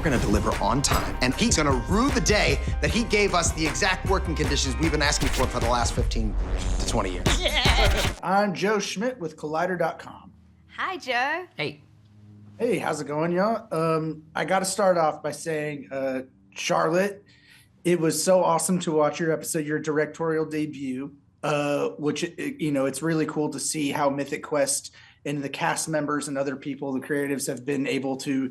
we're gonna deliver on time, and he's gonna rue the day that he gave us the exact working conditions we've been asking for the last 15 to 20 years. Yeah. I'm Joe Schmidt with Collider.com. Hi, Joe. Hey. Hey, how's it going, y'all? I got to start off by saying, Charlotte, it was so awesome to watch your episode, your directorial debut, which, it's really cool to see how Mythic Quest and the cast members and other people, the creatives, have been able to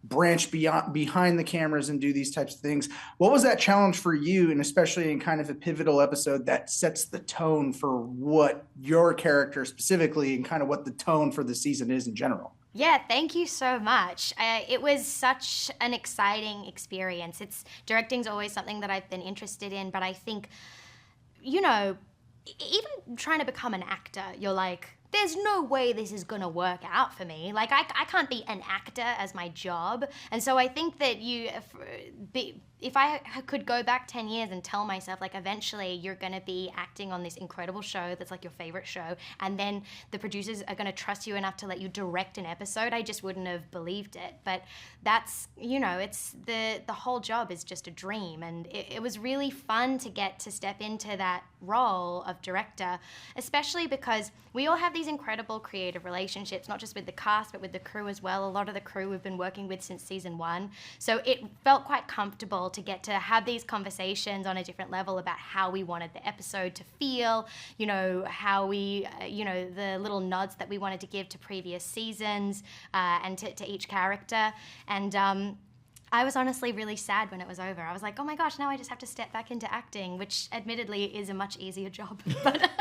branch behind the cameras and do these types of things. What was that challenge for you, and especially in kind of a pivotal episode that sets the tone for what your character specifically and kind of what the tone for the season is in general? Yeah, thank you so much. It was such an exciting experience. Directing's always something that I've been interested in, but I think, even trying to become an actor, you're like, there's no way this is gonna work out for me. Like, I can't be an actor as my job. And so I think that if I could go back 10 years and tell myself, like, eventually you're gonna be acting on this incredible show that's like your favorite show, and then the producers are gonna trust you enough to let you direct an episode, I just wouldn't have believed it. But that's, it's the whole job is just a dream. And it was really fun to get to step into that role of director, especially because we all have these incredible creative relationships, not just with the cast, but with the crew as well. A lot of the crew we've been working with since season 1. So it felt quite comfortable to get to have these conversations on a different level about how we wanted the episode to feel, how we, the little nods that we wanted to give to previous seasons and to each character. And I was honestly really sad when it was over. I was like, oh my gosh, now I just have to step back into acting, which admittedly is a much easier job. But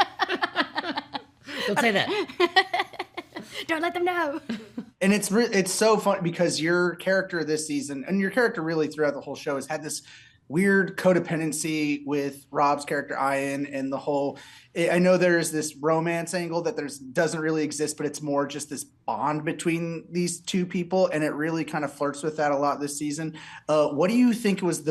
Don't say that. Don't let them know. And it's so fun because your character this season, and your character really throughout the whole show, has had this weird codependency with Rob's character Ian, and the whole, I know there's this romance angle that doesn't really exist, but it's more just this bond between these two people, and it really kind of flirts with that a lot this season. What do you think was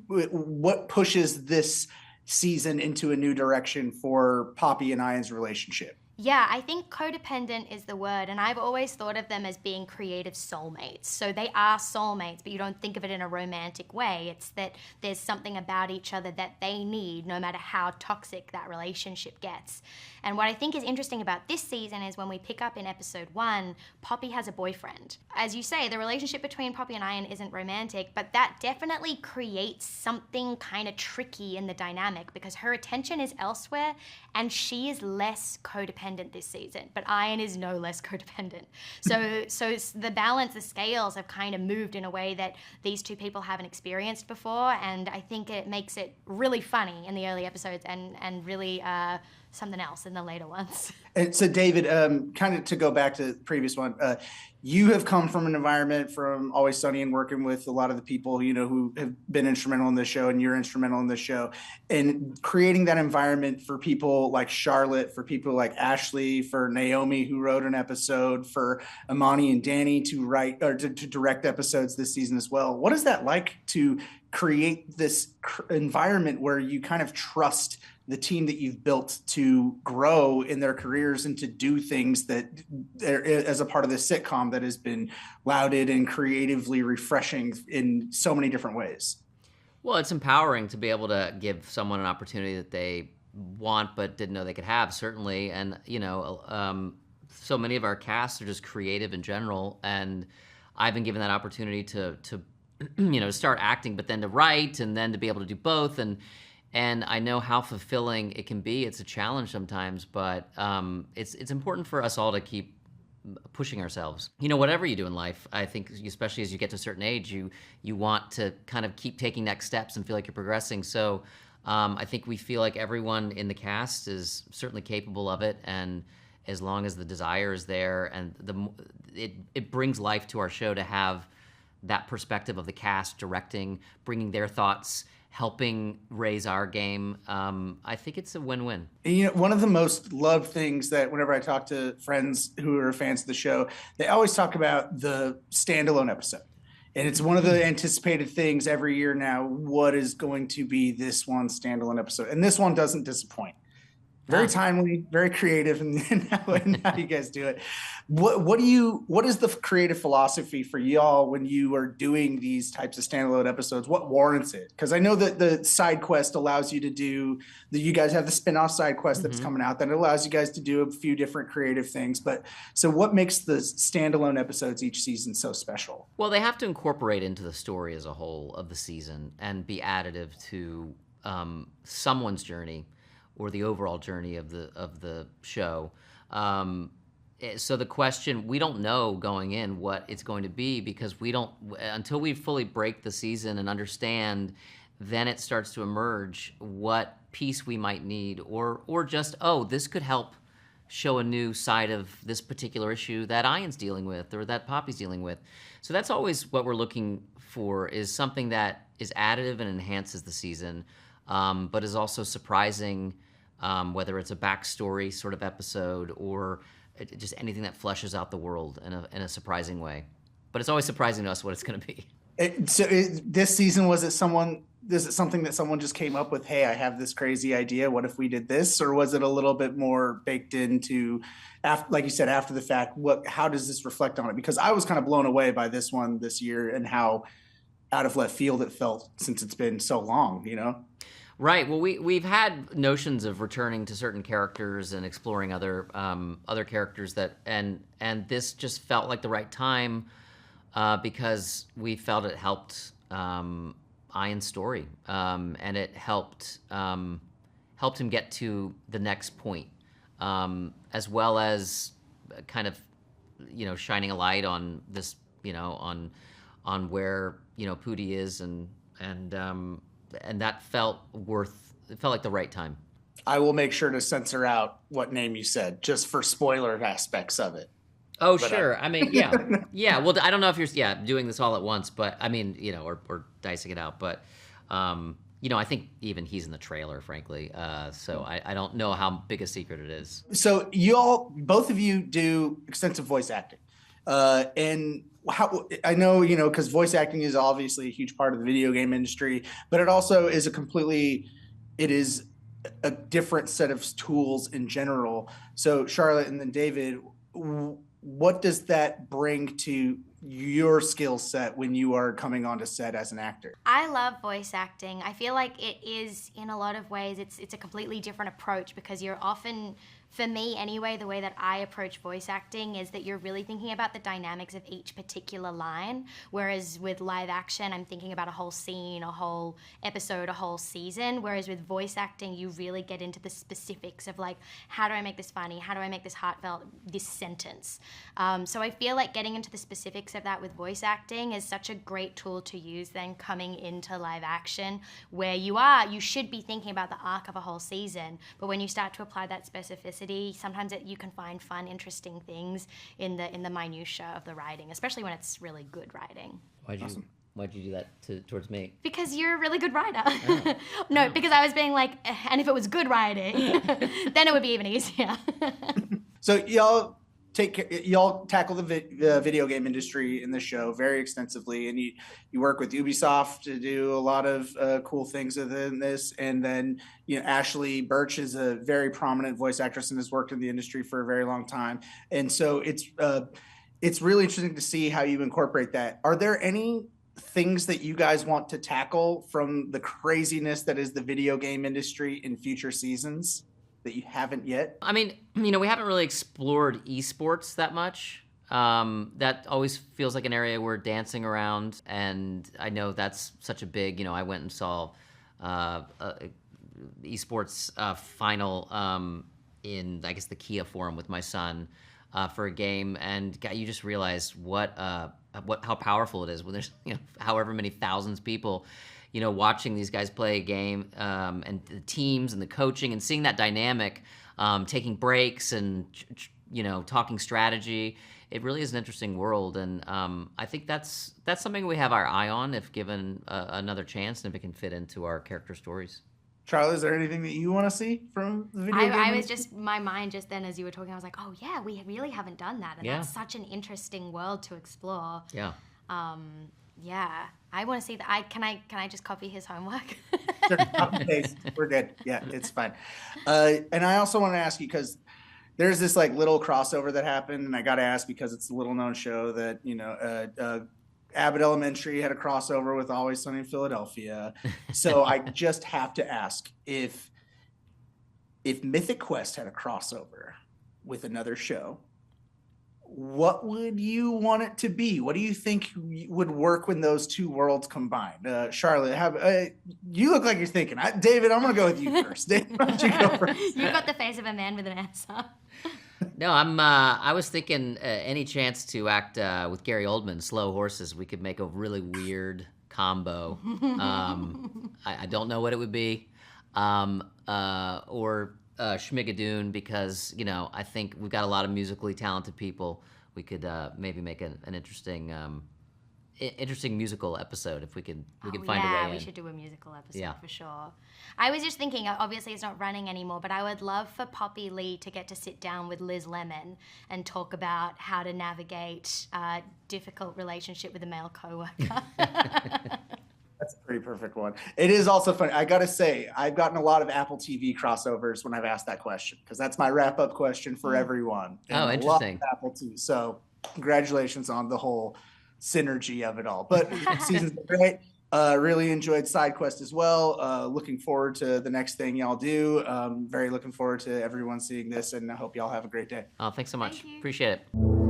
what pushes this season into a new direction for Poppy and Ian's relationship? Yeah, I think codependent is the word, and I've always thought of them as being creative soulmates. So they are soulmates, but you don't think of it in a romantic way. It's that there's something about each other that they need, no matter how toxic that relationship gets. And what I think is interesting about this season is when we pick up in episode 1, Poppy has a boyfriend. As you say, the relationship between Poppy and Ian isn't romantic, but that definitely creates something kind of tricky in the dynamic because her attention is elsewhere and she is less codependent this season, but Ian is no less codependent. So the balance, the scales have kind of moved in a way that these two people haven't experienced before, and I think it makes it really funny in the early episodes and really something else in the later ones. And so, David, kind of to go back to the previous one, you have come from an environment from Always Sunny and working with a lot of the people, who have been instrumental in this show, and you're instrumental in this show, and creating that environment for people like Charlotte, for people like Ashly, for Naomi, who wrote an episode, for Imani and Dani to write or to direct episodes this season as well. What is that like to create this environment where you kind of trust the team that you've built to grow in their careers and to do things that as a part of this sitcom that has been lauded and creatively refreshing in so many different ways? Well, it's empowering to be able to give someone an opportunity that they want but didn't know they could have, certainly. And, so many of our casts are just creative in general, and I've been given that opportunity to start acting, but then to write, and then to be able to do both. And I know how fulfilling it can be. It's a challenge sometimes, but it's important for us all to keep pushing ourselves. Whatever you do in life, I think, especially as you get to a certain age, you want to kind of keep taking next steps and feel like you're progressing. So I think we feel like everyone in the cast is certainly capable of it, and as long as the desire is there, and it brings life to our show to have that perspective of the cast directing, bringing their thoughts, helping raise our game. I think it's a win-win. One of the most loved things that whenever I talk to friends who are fans of the show, they always talk about the standalone episode. And it's one of the anticipated things every year now. What is going to be this one standalone episode? And this one doesn't disappoint. Very timely, very creative in how you guys do it. What is the creative philosophy for y'all when you are doing these types of standalone episodes? What warrants it? Because I know that the side quest allows you to do you guys have the spin-off side quest that's coming out that allows you guys to do a few different creative things. But so what makes the standalone episodes each season so special? Well, they have to incorporate into the story as a whole of the season and be additive to someone's journey or the overall journey of the show. So the question, we don't know going in what it's going to be because we don't, until we fully break the season and understand, then it starts to emerge what piece we might need or just, oh, this could help show a new side of this particular issue that Ian's dealing with or that Poppy's dealing with. So that's always what we're looking for, is something that is additive and enhances the season, but is also surprising, whether it's a backstory sort of episode or just anything that fleshes out the world in a surprising way. But it's always surprising to us what it's going to be. This season, is it something that someone just came up with? Hey, I have this crazy idea. What if we did this? Or was it a little bit more baked into, like you said, after the fact? How does this reflect on it? Because I was kind of blown away by this one this year and how out of left field it felt since it's been so long, you know? Right. Well, we've had notions of returning to certain characters and exploring other characters and this just felt like the right time because we felt it helped Ian's story and it helped him get to the next point, as well as kind of shining a light on this on where Pudi is and that felt like the right time. I will make sure to censor out what name you said, just for spoiler aspects of it. Oh, but sure. I mean, yeah. Yeah. Well, I don't know if you're doing this all at once, but I mean, or dicing it out. But, I think even he's in the trailer, frankly. So I don't know how big a secret it is. So both of you do extensive voice acting. And how, I know, because voice acting is obviously a huge part of the video game industry, but it also is it is a different set of tools in general. So Charlotte and then David, what does that bring to your skill set when you are coming onto set as an actor? I love voice acting. I feel like it is, in a lot of ways, it's a completely different approach because you're often, for me anyway, the way that I approach voice acting is that you're really thinking about the dynamics of each particular line, whereas with live action, I'm thinking about a whole scene, a whole episode, a whole season, whereas with voice acting, you really get into the specifics of like, how do I make this funny? How do I make this heartfelt, this sentence? So I feel like getting into the specifics of that with voice acting is such a great tool to use then coming into live action, where you should be thinking about the arc of a whole season, but when you start to apply that specificity, sometimes you can find fun, interesting things in the minutia of the writing, especially when it's really good writing. Why'd you do that towards me? Because you're a really good writer. Oh. No, because I was being like, and if it was good writing, then it would be even easier. So y'all tackle the video game industry in the show very extensively, and you work with Ubisoft to do a lot of cool things within this. And then Ashly Burch is a very prominent voice actress and has worked in the industry for a very long time. And so it's really interesting to see how you incorporate that. Are there any things that you guys want to tackle from the craziness that is the video game industry in future seasons that you haven't yet? I mean, we haven't really explored esports that much. That always feels like an area we're dancing around, and I know that's such a big, I went and saw esports final in, I guess, the Kia Forum with my son for a game, and you just realize how powerful it is when there's however many thousands of people watching these guys play a game, and the teams and the coaching and seeing that dynamic, taking breaks and talking strategy. It really is an interesting world, and I think that's something we have our eye on if given another chance and if it can fit into our character stories. Charlie, is there anything that you want to see from the video game? I was just, my mind just then as you were talking, I was like, oh yeah, we really haven't done that, and that's such an interesting world to explore. Yeah. Yeah. I want to see that. Can I just copy his homework? Sure, copy paste. We're good. Yeah, it's fine. And I also want to ask you, because there's this like little crossover that happened, and I got to ask because it's a little known show that, you know, Abbott Elementary had a crossover with Always Sunny in Philadelphia. So I just have to ask if Mythic Quest had a crossover with another show, what would you want it to be? What do you think would work when those two worlds combined? Charlotte, you look like you're thinking. David, I'm going to go with you first. David, why don't you go first? You've got the face of a man with an answer. No, I was thinking any chance to act with Gary Oldman, Slow Horses, we could make a really weird combo. I don't know what it would be. Or Schmigadoon, because, you know, I think we've got a lot of musically talented people. We could maybe make an interesting interesting musical episode if we could find a way in. Yeah, we should do a musical episode for sure. I was just thinking, obviously it's not running anymore, but I would love for Poppy Lee to get to sit down with Liz Lemon and talk about how to navigate a difficult relationship with a male coworker. That's a pretty perfect one. It is also funny. I got to say, I've gotten a lot of Apple TV crossovers when I've asked that question, because that's my wrap-up question for everyone. And oh, interesting. A lot of Apple TV. So congratulations on the whole synergy of it all. But season's been great. Really enjoyed Side Quest as well. Looking forward to the next thing y'all do. Very looking forward to everyone seeing this, and I hope y'all have a great day. Oh, thanks so much. Thank you. Appreciate it.